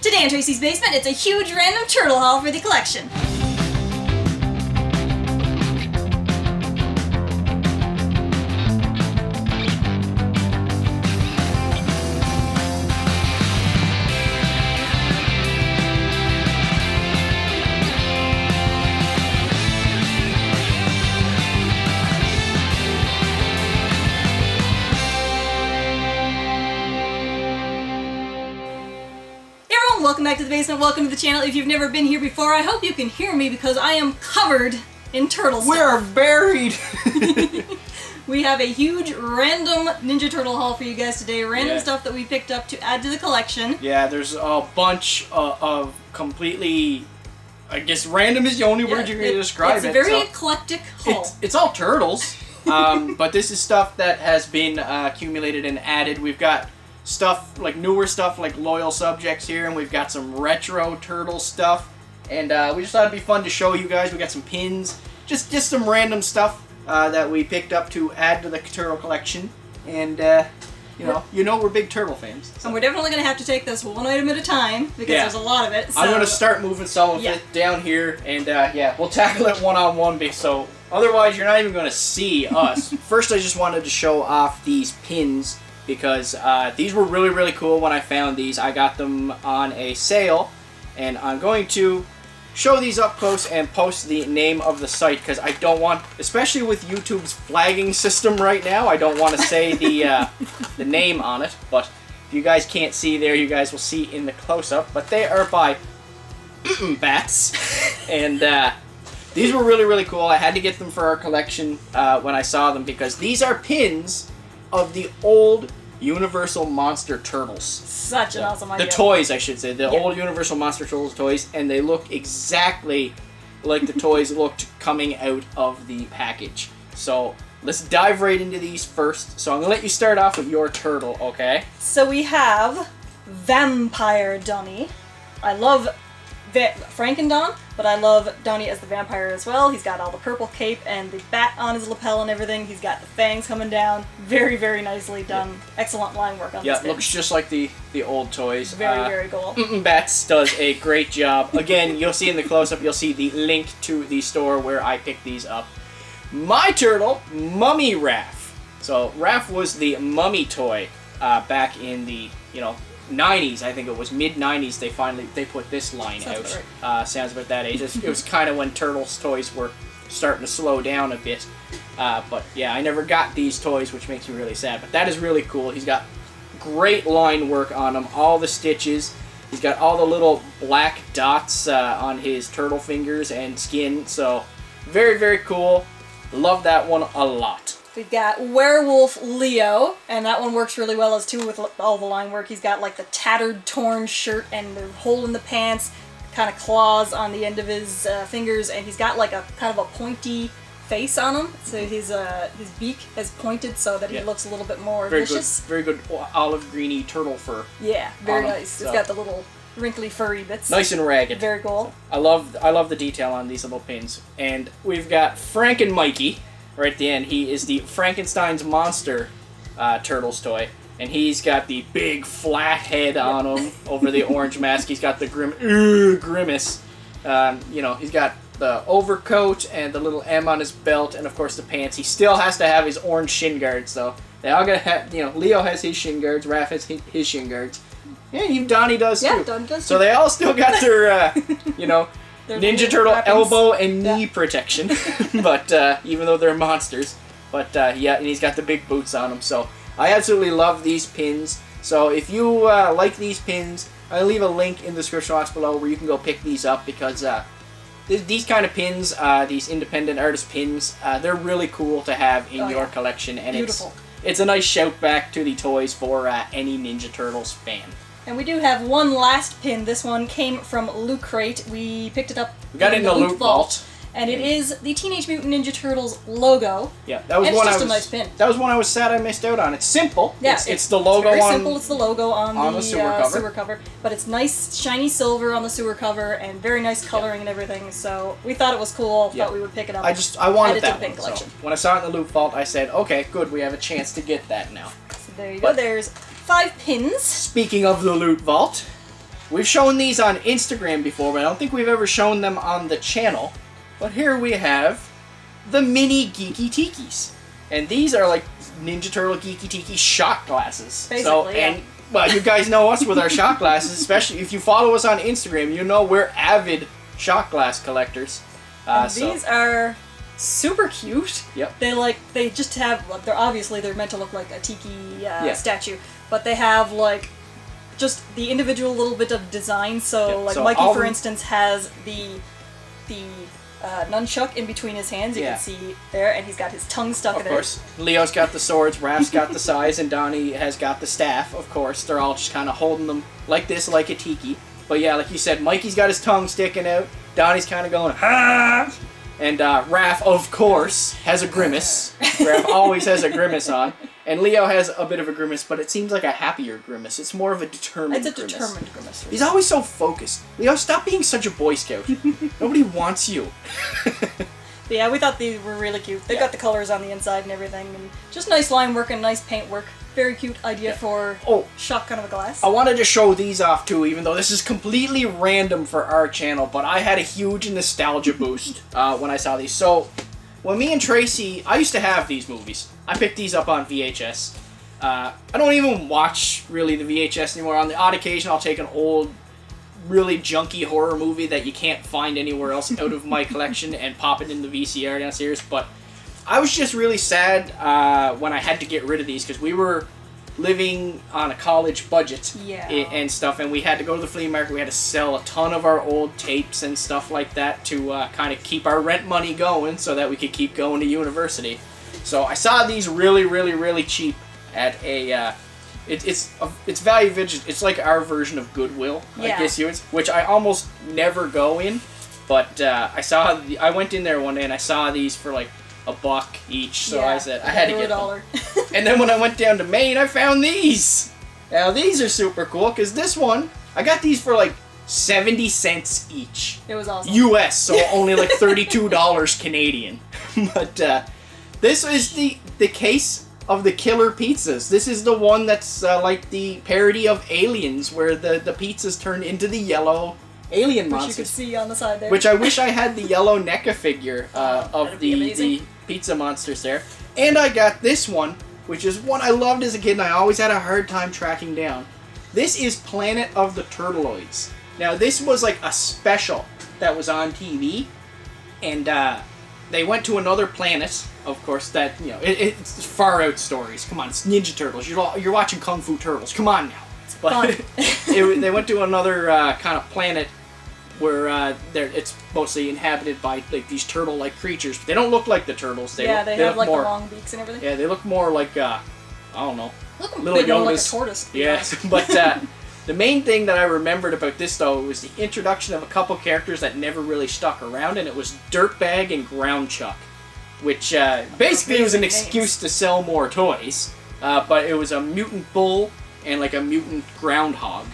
Today in Tracey's basement, it's a huge random turtle haul for the collection. Welcome back to the basement, welcome to the channel. If you've never been here before, I hope you can hear me because I am covered in turtle stuff. We're buried! We have a huge random Ninja Turtle haul for you guys today. Random stuff that we picked up to add to the collection. Yeah, there's a bunch of completely, I guess random is the only word you're going to describe it. It's a very eclectic haul. It's all turtles, but this is stuff that has been accumulated and added. We've got stuff, like newer stuff, like loyal subjects here, and we've got some retro turtle stuff, and we just thought it'd be fun to show you guys. We got some pins, just some random stuff that we picked up to add to the turtle collection, and you know we're big turtle fans. So. And we're definitely going to have to take this one item at a time, because there's a lot of it. So. I'm going to start moving some of it down here, and we'll tackle it one-on-one, so otherwise you're not even going to see us. First, I just wanted to show off these pins, because these were really, really cool when I found these. I got them on a sale, and I'm going to show these up close and post the name of the site, because I don't want, especially with YouTube's flagging system right now, I don't want to say the name on it, but if you guys can't see there, you guys will see in the close-up, but they are by Bats, and these were really, really cool. I had to get them for our collection when I saw them, because these are pins of the old Universal Monster Turtles. Such an awesome idea. The toys, I should say. The old Universal Monster Turtles toys, and they look exactly like the toys looked coming out of the package. So, let's dive right into these first. So, I'm going to let you start off with your turtle, okay? So, we have Vampire Donnie. I love Frankendon, but I love Donnie as the vampire as well. He's got all the purple cape and the bat on his lapel and everything. He's got the fangs coming down. Very, very nicely done. Yep. Excellent line work on this. Yeah, looks just like the old toys. Very, very cool. Bats does a great job. Again, you'll see in the close-up, you'll see the link to the store where I picked these up. My turtle, Mummy Raph. So, Raph was the mummy toy back in the, 90s, I think it was mid-90s, they put this line out. Right. Sounds about that age. It was kind of when Turtles toys were starting to slow down a bit. But yeah, I never got these toys, which makes me really sad. But that is really cool. He's got great line work on him, all the stitches. He's got all the little black dots on his turtle fingers and skin. So very, very cool. Love that one a lot. We've got Werewolf Leo, and that one works really well as too with all the line work. He's got like the tattered, torn shirt and the hole in the pants, kind of claws on the end of his fingers, and he's got like a kind of a pointy face on him. So his beak is pointed so that he looks a little bit more vicious. Very good olive greeny turtle fur. Yeah, very nice. It's got the little wrinkly furry bits. Nice and ragged. Very cool. I love the detail on these little pins. And we've got Franken Mikey. Right at the end, he is the Frankenstein's Monster Turtles toy. And he's got the big flat head on him over the orange mask. He's got the grimace. He's got the overcoat and the little M on his belt, and of course the pants. He still has to have his orange shin guards, though. They all gotta have, Leo has his shin guards, Raph has his shin guards. Yeah, even Donnie does too. Yeah, Donnie does too. So they all still got their, Ninja Turtle elbow and knee protection, but even though they're monsters. But and he's got the big boots on him. So I absolutely love these pins. So if you like these pins, I'll leave a link in the description box below where you can go pick these up, because these kind of pins, these independent artist pins, they're really cool to have in your collection, and it's a nice shout back to the toys for any Ninja Turtles fan. And we do have one last pin. This one came from Loot Crate. We picked it up. We got it in the Loot Vault. And it is the Teenage Mutant Ninja Turtles logo. Yeah, that was a nice pin. That was one I was sad I missed out on. It's simple. Yeah, it's the logo it's very simple. It's the logo on the sewer cover. But it's nice, shiny silver on the sewer cover, and very nice coloring and everything. So we thought it was cool. Thought we would pick it up. I wanted that one. So when I saw it in the Loot Vault, I said, okay, good. We have a chance to get that now. So there you go. There's 5 pins. Speaking of the Loot Vault, we've shown these on Instagram before, but I don't think we've ever shown them on the channel. But here we have the mini GeekiTikis. And these are like Ninja Turtle GeekiTiki shot glasses. Basically, so, yeah. and, well, you guys know us with our shot glasses, especially if you follow us on Instagram, you know we're avid shot glass collectors. These are super cute. Yep. They just have, they're meant to look like a tiki statue, but they have like just the individual little bit of design. So like Mikey, for instance, has the nunchuck in between his hands. You can see there, and he's got his tongue stuck in it. Of course. Leo's got the swords, Raph's got the sais, and Donnie has got the staff, of course. They're all just kind of holding them like this, like a tiki. But yeah, like you said, Mikey's got his tongue sticking out. Donnie's kind of going, ha! And Raph, of course, has a grimace. Raph always has a grimace on. And Leo has a bit of a grimace, but it seems like a happier grimace. It's more of a determined grimace. It's a determined grimace. He's always so focused. Leo, stop being such a Boy Scout. Nobody wants you. But yeah, we thought these were really cute. They've got the colors on the inside and everything. And just nice line work and nice paint work. Very cute idea for shotgun of a glass. I wanted to show these off too, even though this is completely random for our channel, but I had a huge nostalgia boost when I saw these. So, when me and Tracy, I used to have these movies. I picked these up on VHS. I don't even watch, really, the VHS anymore. On the odd occasion, I'll take an old, really junky horror movie that you can't find anywhere else out of my collection and pop it in the VCR downstairs, but I was just really sad when I had to get rid of these, because we were living on a college budget and stuff, and we had to go to the flea market. We had to sell a ton of our old tapes and stuff like that to kind of keep our rent money going so that we could keep going to university. So I saw these really, really, really cheap at a... It's value vintage. It's like our version of Goodwill, I guess you would, which I almost never go in, but I went in there one day and I saw these for like $1 each, so I said I had to get them. And then when I went down to Maine, I found these. Now these are super cool because this one, I got these for like 70 cents each. It was awesome. US, so only like $32 Canadian. But this is the case of the killer pizzas. This is the one that's like the parody of Aliens, where the pizzas turn into the yellow alien monsters. Which you could see on the side there. Which I wish I had the yellow NECA figure of the pizza monsters there. And I got this one, which is one I loved as a kid and I always had a hard time tracking down. This is Planet of the Turtloids. Now this was like a special that was on TV, and they went to another planet, of course, that, you know, it's far out stories. Come on, it's Ninja Turtles. You're watching Kung Fu Turtles. Come on now. But they went to another kind of planet where it's mostly inhabited by like these turtle-like creatures. They don't look like the turtles. They have like the long beaks and everything. Yeah, they look more like I don't know, look little bit more like a tortoise. Yeah, but the main thing that I remembered about this though was the introduction of a couple characters that never really stuck around, and it was Dirtbag and Ground Chuck, which basically was an excuse to sell more toys. But it was a mutant bull and like a mutant groundhog.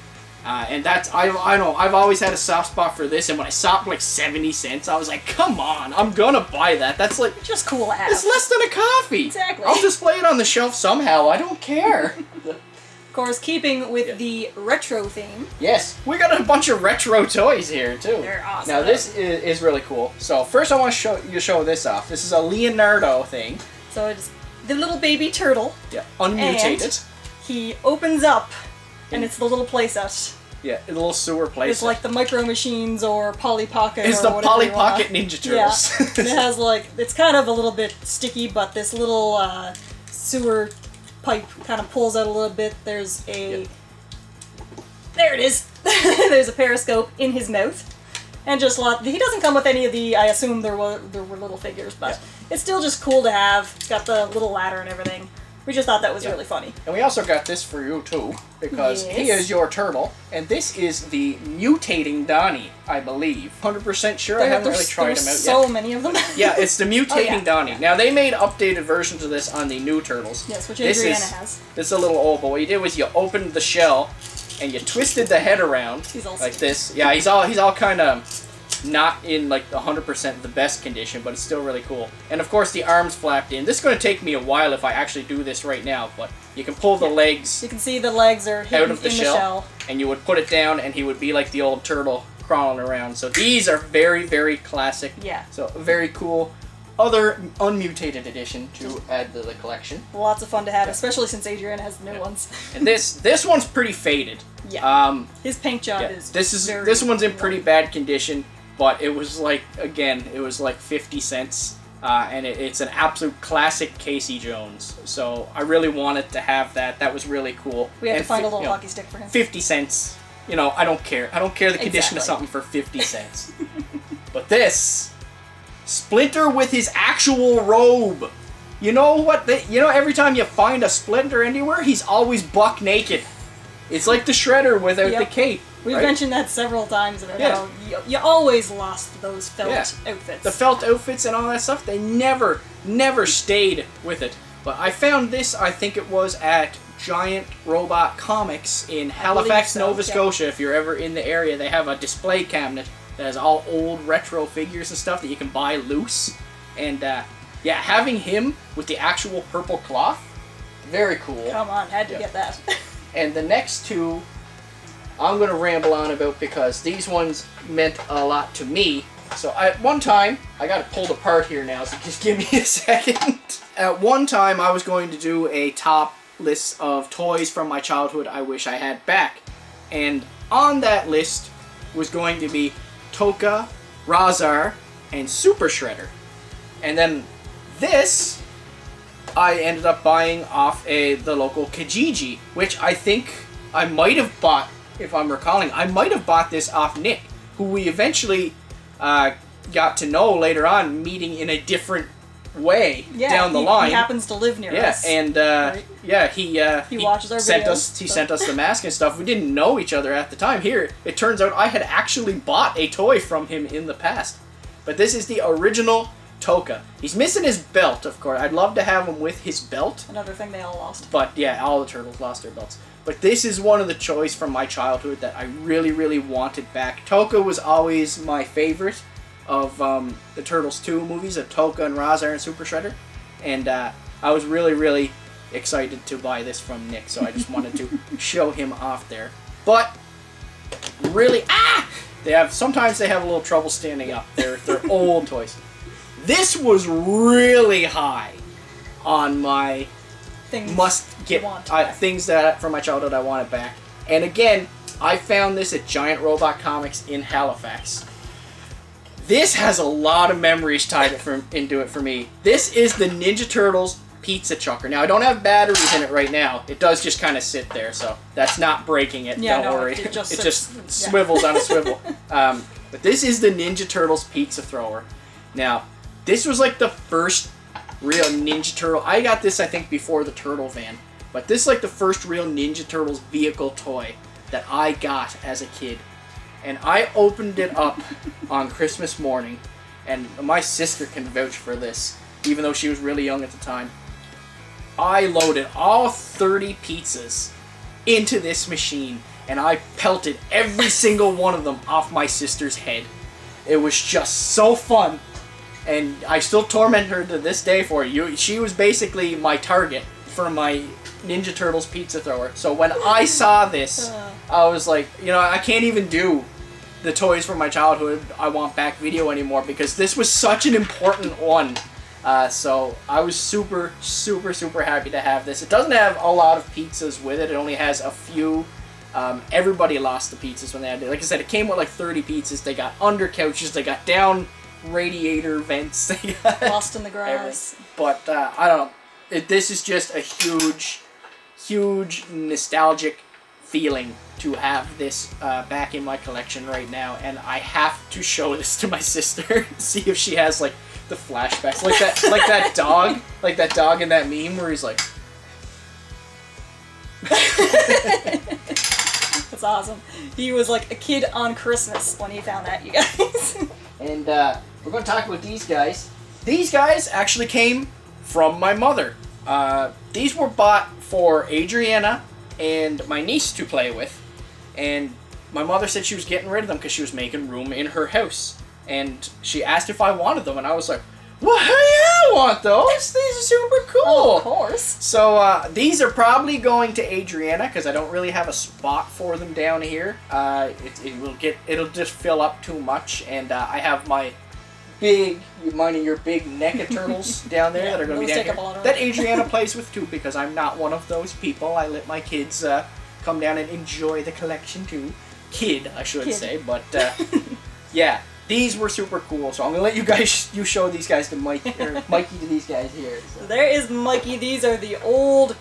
And that's, I know, I've always had a soft spot for this, and when I saw it for like 70 cents, I was like, come on, I'm gonna buy that. That's like... just cool to have. It's less than a coffee. Exactly. I'll display it on the shelf somehow, I don't care. Of course, keeping with the retro theme. Yes, we got a bunch of retro toys here, too. They're awesome. Now, this is really cool. So, first I want to show this off. This is a Leonardo thing. So, it's the little baby turtle. Yeah, unmutated. And he opens up, and it's the little playset. Yeah, a little sewer playset. It's like the Micro Machines or Polly Pocket. It's or the Polly Pocket Ninja Turtles. Yeah. And it has like, it's kind of a little bit sticky, but this little sewer pipe kind of pulls out a little bit. There's a... There it is! There's a periscope in his mouth. And just he doesn't come with any of the, I assume there were little figures, but it's still just cool to have. It's got the little ladder and everything. We just thought that was really funny. And we also got this for you, too, because he is your turtle, and this is the mutating Donnie, I believe. 100% sure, I haven't really tried him out yet. There's so many of them. Yeah, it's the mutating Donnie. Now, they made updated versions of this on the new Turtles. Yes, which Adriana has. This is a little old, but what you did was you opened the shell, and you twisted the head around, he's all like this. Yeah, he's all kind of... not in like 100% the best condition, but it's still really coal. And of course the arms flapped in. This is going to take me a while if I actually do this right now, but you can pull the legs. You can see the legs are hidden out of the in shell, and you would put it down, and he would be like the old turtle crawling around. So these are very, very classic. Yeah. So very cool. Other unmutated edition to add to the collection. Lots of fun to have, especially since Adrian has new ones. And this one's pretty faded. Yeah. His paint job is. This one's in pretty bad condition, but it was like, again, it was like 50 cents. And it's an absolute classic Casey Jones. So I really wanted to have that. That was really cool. We had to find a little hockey stick for him. 50 cents. You know, I don't care. I don't care the condition of something for 50 cents. But this, Splinter with his actual robe. You know what? Every time you find a Splinter anywhere, he's always buck naked. It's like the Shredder without the cape. We've mentioned that several times about how you always lost those felt outfits. The felt outfits and all that stuff, they never stayed with it. But I found this, I think it was at Giant Robot Comics in Halifax, Nova Scotia. If you're ever in the area, they have a display cabinet that has all old retro figures and stuff that you can buy loose. And having him with the actual purple cloth, very cool. Come on, had to get that. And the next two, I'm going to ramble on about because these ones meant a lot to me. So at one time, I got it pulled apart here now, so just give me a second. At one time, I was going to do a top list of toys from my childhood I wish I had back. And on that list was going to be Toka, Razar, and Super Shredder. And then this, I ended up buying off the local Kijiji, which I think I might have bought, if I'm recalling, I might have bought this off Nick, who we eventually got to know later on, meeting in a different way down the line. He happens to live near us. And he watches our videos. He sent us the mask and stuff. We didn't know each other at the time. Here, it turns out I had actually bought a toy from him in the past. But this is the original Toka. He's missing his belt, of course. I'd love to have him with his belt. Another thing they all lost. But yeah, all the turtles lost their belts. But this is one of the toys from my childhood that I really, really wanted back. Toka was always my favorite of the Turtles 2 movies, of Toka and Razar and Super Shredder. And I was really, really excited to buy this from Nick, so I just wanted to show him off there. But really, sometimes they have a little trouble standing up. They're old toys. This was really high on my things that from my childhood I wanted back. And again, I found this at Giant Robot Comics in Halifax. This has a lot of memories tied into it for me. This is the Ninja Turtles pizza chucker. Now, I don't have batteries in it right now. It does just kind of sit there, so that's not breaking it. Don't worry. It just swivels on a swivel. But this is the Ninja Turtles pizza thrower. Now, this was like the first real Ninja Turtle. I got this, I think, before the Turtle Van. But this is like the first real Ninja Turtles vehicle toy that I got as a kid. And I opened it up on Christmas morning, and my sister can vouch for this, even though she was really young at the time. I loaded all 30 pizzas into this machine, and I pelted every single one of them off my sister's head. It was just so fun, and I still torment her to this day for it. She was basically my target for my Ninja Turtles pizza thrower. So when I saw this, I was like, I can't even do the toys from my childhood I want back video anymore because this was such an important one. So I was super, super, super happy to have this. It doesn't have a lot of pizzas with it. It only has a few. Everybody lost the pizzas when they had it. Like I said, it came with like 30 pizzas. They got under couches. They got down radiator vents. They got lost in the grass. Everything. But I don't know. This is just a huge, huge nostalgic feeling to have this back in my collection right now, and I have to show this to my sister see if she has like the flashbacks, like that dog in that meme where he's like. That's awesome. He was like a kid on Christmas when he found that, you guys. And we're going to talk about these guys. These guys actually came from my mother. These were bought for Adriana and my niece to play with, and my mother said she was getting rid of them because she was making room in her house. and she asked if I wanted them, and I was like, well, hell yeah, I want those. These are super cool. Oh, of course. So these are probably going to Adriana because I don't really have a spot for them down here. It'll just fill up too much, and I have mine and your big NECA turtles down there that are going to be down here. That Adriana plays with too, because I'm not one of those people. I let my kids come down and enjoy the collection too. Kid, I should say, but yeah. These were super cool, so I'm gonna let you show these guys to Mikey to these guys here. So. There is Mikey. These are the old,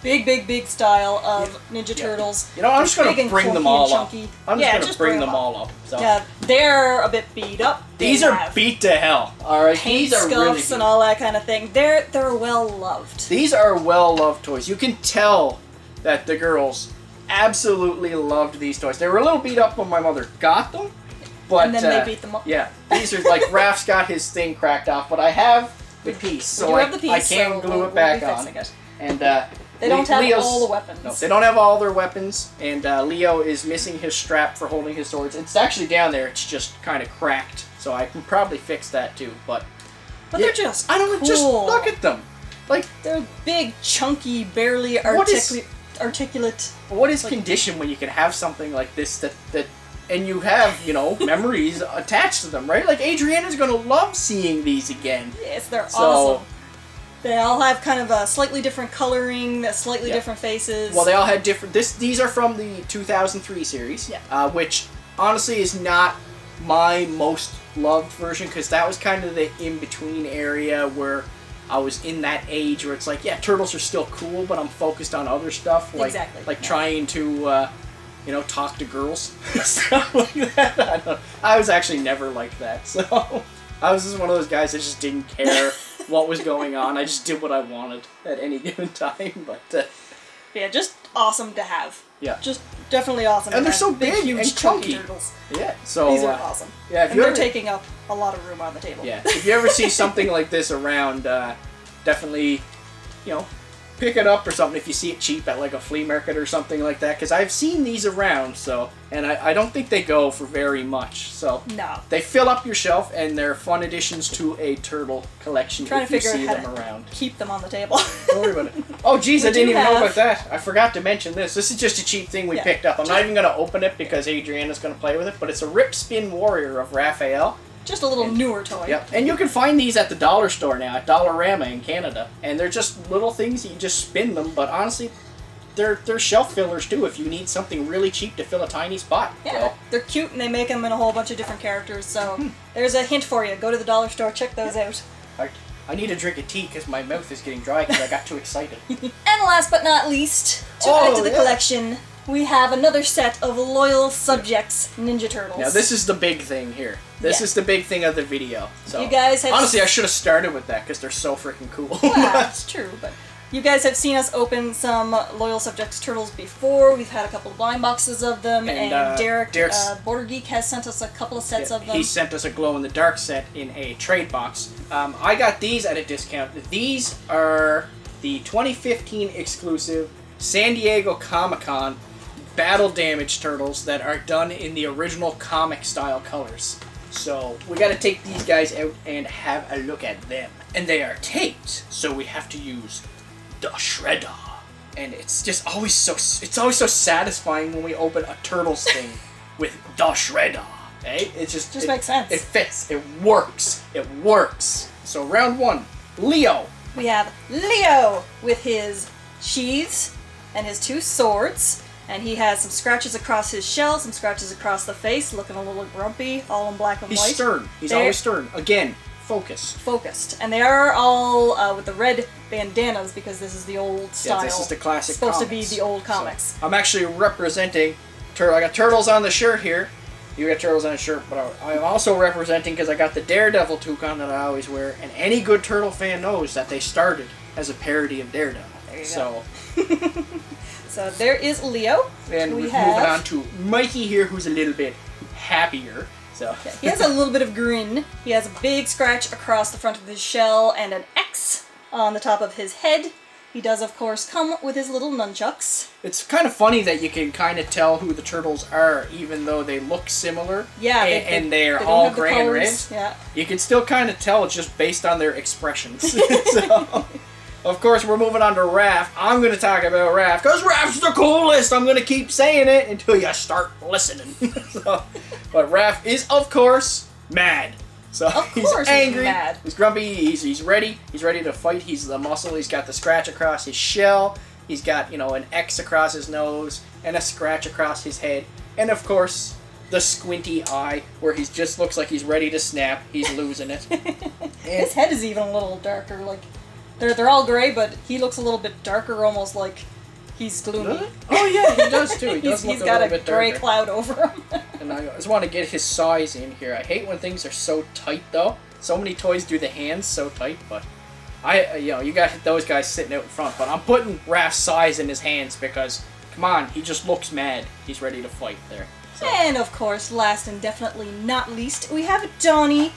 big style of Ninja Turtles. You know, I'm just gonna bring them all up. I'm just gonna bring them all up. So. Yeah, they're a bit beat up. These are beat to hell. All right, paint these are really scuffs and all that kind of thing. They're well loved. These are well loved toys. You can tell that the girls absolutely loved these toys. They were a little beat up when my mother got them. But, and then they beat them up. Yeah, these are like Raph's got his thing cracked off, but I have the piece, so I can glue it back on. And they don't have all the weapons. No, they don't have all their weapons, and Leo is missing his strap for holding his swords. It's actually down there. It's just kind of cracked, so I can probably fix that too. But they're just cool. Just look at them. Like they're big, chunky, barely articulate. What is condition when you can have something like this that and you have, you know, memories attached to them, right? Like, Adriana's gonna love seeing these again. Yes, they're awesome. They all have kind of a slightly different coloring, slightly different faces. Well, they all had different... These are from the 2003 series, which, honestly, is not my most loved version, because that was kind of the in-between area where I was in that age where it's like, yeah, Turtles are still cool, but I'm focused on other stuff. Like, like trying to... you know, talk to girls, stuff like that. I was actually never like that, so I was just one of those guys that just didn't care what was going on. I just did what I wanted at any given time, but yeah, just awesome to have. Yeah, just definitely awesome. And they're so big huge, and chunky. Turtles. Yeah, so these are awesome. Yeah, and they're taking up a lot of room on the table. Yeah, if you ever see something like this around, definitely, you know, pick it up or something if you see it cheap at like a flea market or something like that, because I've seen these around, so, and I don't think they go for very much, so no, they fill up your shelf and they're fun additions to a turtle collection if you see them around. Keep them on the table. Don't worry about it. Oh geez, I didn't even know about that. I forgot to mention this. This is just a cheap thing we picked up. I'm not even going to open it because Adriana's going to play with it, but it's a Rip Spin Warrior of Raphael. Just a little newer toy. Yep, and you can find these at the dollar store now, at Dollarama in Canada. And they're just little things, you just spin them, but honestly, they're shelf fillers too if you need something really cheap to fill a tiny spot. Yeah, they're cute and they make them in a whole bunch of different characters, so there's a hint for you. Go to the dollar store, check those out. I need a drink of tea because my mouth is getting dry because I got too excited. And last but not least, to add to the collection, we have another set of Loyal Subjects Ninja Turtles. Now this is the big thing here. This is the big thing of the video. So you guys have honestly, I should have started with that because they're so freaking cool. Yeah, that's true, but you guys have seen us open some Loyal Subjects Turtles before. We've had a couple of blind boxes of them, and Derek's Border Geek has sent us a couple of sets of them. He sent us a glow-in-the-dark set in a trade box. I got these at a discount. These are the 2015 exclusive San Diego Comic-Con Battle Damage Turtles that are done in the original comic-style colors. So we got to take these guys out and have a look at them. And they are taped, so we have to use the Shredder. And it's just always so satisfying when we open a Turtles thing with the Shredder. Hey, it just makes sense. It fits. It works. It works. So round one, Leo. We have Leo with his sheaths and his two swords. And he has some scratches across his shell, some scratches across the face, looking a little grumpy, all in black and white. He's stern. He's always stern. Again, focused. Focused. And they are all with the red bandanas because this is the old style. Yeah, this is the classic supposed comics. to be the old comics. So, I'm actually representing... I got Turtles on the shirt here. You got Turtles on the shirt, but I'm also representing because I got the Daredevil toucan that I always wear. And any good Turtle fan knows that they started as a parody of Daredevil. There you go. So there is Leo. And we're moving on to Mikey here, who's a little bit happier. So he has a little bit of grin. He has a big scratch across the front of his shell and an X on the top of his head. He does, of course, come with his little nunchucks. It's kind of funny that you can kind of tell who the turtles are, even though they look similar. Yeah, and they're all gray and red. Yeah. You can still kind of tell just based on their expressions. So, of course, we're moving on to Raph. I'm going to talk about Raph, because Raph's the coolest! I'm going to keep saying it until you start listening. But Raph is, of course, mad. So he's angry, he's grumpy, he's ready. He's ready to fight. He's the muscle. He's got the scratch across his shell. He's got, an X across his nose and a scratch across his head. And, of course, the squinty eye where he just looks like he's ready to snap. He's losing it. His head is even a little darker. Like, they're all gray, but he looks a little bit darker, almost like he's gloomy. Oh, yeah, he does, too. He does look a little bit darker. He's got a gray cloud over him. And I just want to get his size in here. I hate when things are so tight, though. So many toys do the hands so tight, but you got those guys sitting out in front. But I'm putting Raph's size in his hands because, come on, he just looks mad. He's ready to fight there. So. And, of course, last and definitely not least, we have Donnie.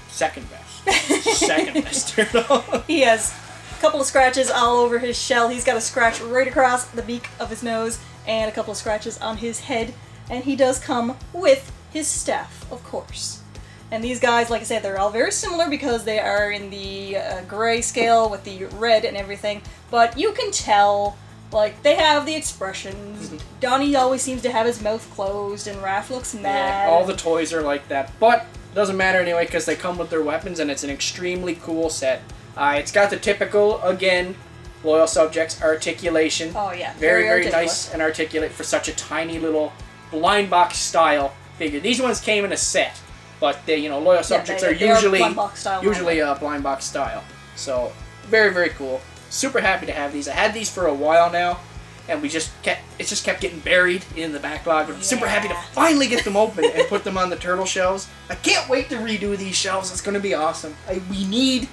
Second best. Second best turtle. He has a couple of scratches all over his shell. He's got a scratch right across the beak of his nose and a couple of scratches on his head. And he does come with his staff, of course. And these guys, like I said, they're all very similar because they are in the gray scale with the red and everything. But you can tell, like, they have the expressions. Mm-hmm. Donnie always seems to have his mouth closed, and Raph looks mad. Yeah, all the toys are like that. But it doesn't matter anyway because they come with their weapons, and it's an extremely cool set. It's got the typical, again, loyal subjects articulation. Oh, yeah. Very, very nice and articulate for such a tiny little blind box style figure. These ones came in a set, but they, loyal subjects are usually blind box style. So very, very cool. Super happy to have these. I had these for a while now, and it just kept getting buried in the backlog. But I'm super happy to finally get them open and put them on the turtle shelves. I can't wait to redo these shelves. It's going to be awesome. We need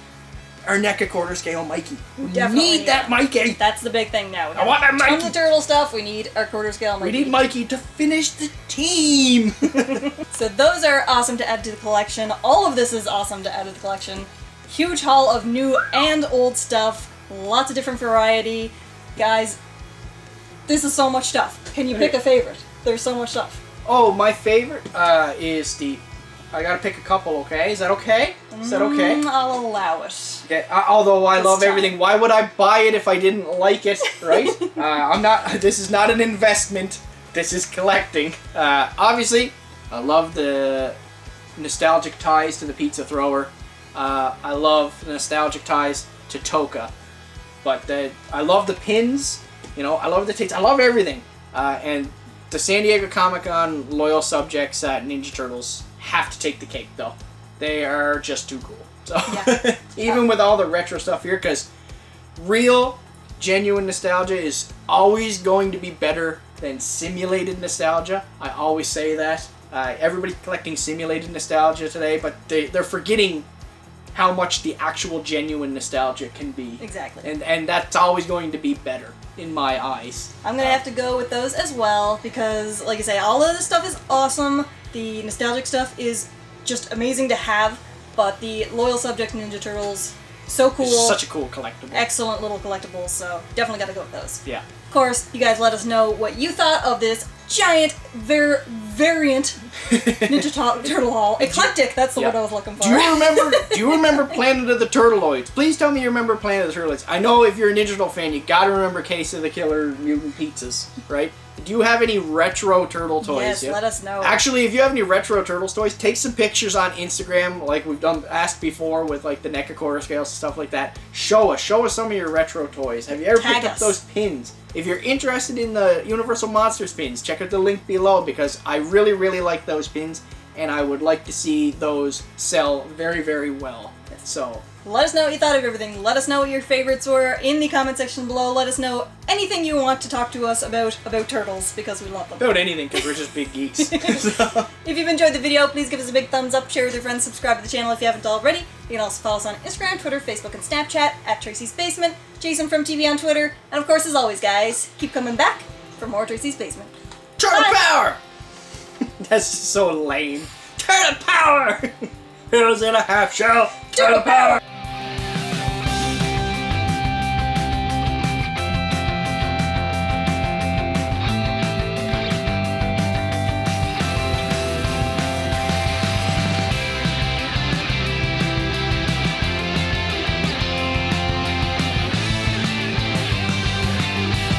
our NECA quarter scale Mikey. We need that Mikey. That's the big thing now. I want that Mikey. On the turtle stuff, we need our quarter scale Mikey. We need Mikey to finish the team. So those are awesome to add to the collection. All of this is awesome to add to the collection. Huge haul of new and old stuff. Lots of different variety. Guys, this is so much stuff. Can you pick a favorite? There's so much stuff. Oh, my favorite is the... I gotta pick a couple, okay? Is that okay? Is that okay? I'll allow it. Okay. Although I love everything, why would I buy it if I didn't like it, right? I'm not. This is not an investment. This is collecting. Obviously, I love the nostalgic ties to the pizza thrower. I love the nostalgic ties to Toka. But I love the pins. I love the tits. I love everything. And the San Diego Comic-Con loyal subjects at Ninja Turtles have to take the cake, though. They are just too cool. So yeah. Even with all the retro stuff here, because real, genuine nostalgia is always going to be better than simulated nostalgia. I always say that. Everybody's collecting simulated nostalgia today, but they're forgetting how much the actual genuine nostalgia can be. Exactly. And that's always going to be better in my eyes. I'm going to have to go with those as well because, like I say, all of this stuff is awesome. The nostalgic stuff is just amazing to have, but the loyal subject Ninja Turtles, so cool. It's such a cool collectible. Excellent little collectibles, so definitely got to go with those. Yeah. Of course, you guys let us know what you thought of this giant, variant Ninja Turtle haul. Eclectic, that's the word I was looking for. Do you remember Planet of the Turtleoids? Please tell me you remember Planet of the Turtleoids. I know if you're a Ninja Turtle fan, you gotta remember Case of the Killer Mutant Pizzas, right? Do you have any retro turtle toys? Yes, let us know. Actually, if you have any retro turtles toys, take some pictures on Instagram, like we've asked before with like the NECA quarter scales and stuff like that. Show us some of your retro toys. Have you ever picked up those pins? If you're interested in the Universal Monsters pins, check out the link below because I really, really like those pins and I would like to see those sell very, very well. So let us know what you thought of everything. Let us know what your favorites were in the comment section below. Let us know anything you want to talk to us about turtles because we love them. About anything because we're just big geeks. So. If you've enjoyed the video, please give us a big thumbs up, share with your friends, subscribe to the channel if you haven't already. You can also follow us on Instagram, Twitter, Facebook, and Snapchat at Tracey's Basement, Jason from TV on Twitter, and of course, as always, guys, keep coming back for more Tracey's Basement. Turtle power! That's so lame. Turtle power! Turtles in a half shell. Turtle power!